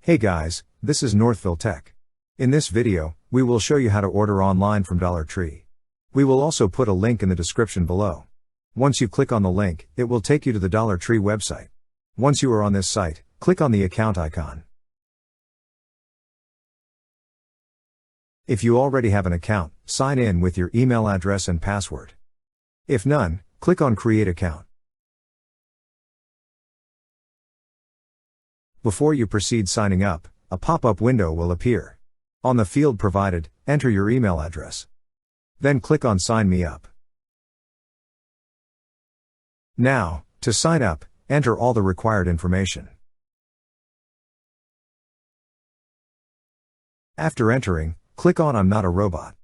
Hey guys, this is Northville Tech. In this video, we will show you how to order online from Dollar Tree. We will also put a link in the description below. Once you click on the link, it will take you to the Dollar Tree website. Once you are on this site, click on the account icon. If you already have an account, sign in with your email address and password. If none, click on Create Account. Before you proceed signing up, a pop-up window will appear. On the field provided, enter your email address. Then click on Sign Me Up. Now, to sign up, enter all the required information. After entering, click on I'm not a robot.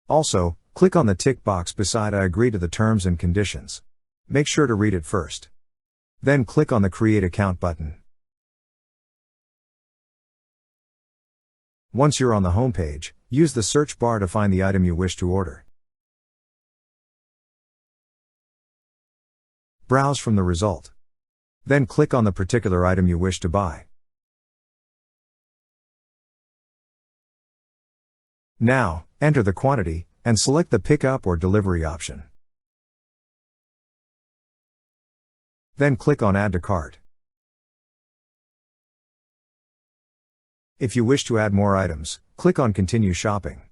Also, click on the tick box beside I agree to the terms and conditions. Make sure to read it first. Then click on the Create Account button. Once you're on the home page, use the search bar to find the item you wish to order. Browse from the result. Then click on the particular item you wish to buy. Now, enter the quantity, and select the pickup or delivery option. Then click on Add to Cart. If you wish to add more items, click on Continue Shopping.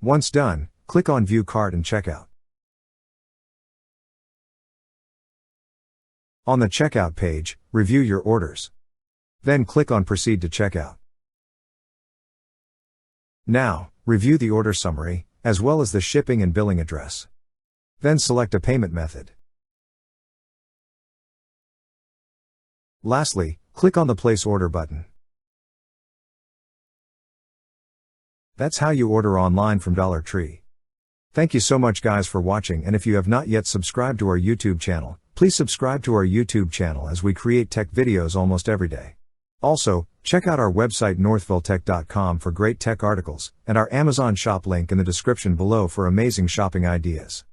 Once done, click on View Cart and Checkout. On the checkout page, review your orders. Then click on Proceed to Checkout. Now, review the order summary, as well as the shipping and billing address. Then select a payment method. Lastly, click on the Place Order button. That's how you order online from Dollar Tree. Thank you so much guys for watching, and if you have not yet subscribed to our YouTube channel, please subscribe to our YouTube channel as we create tech videos almost every day. Also, check out our website northvilletech.com for great tech articles, and our Amazon shop link in the description below for amazing shopping ideas.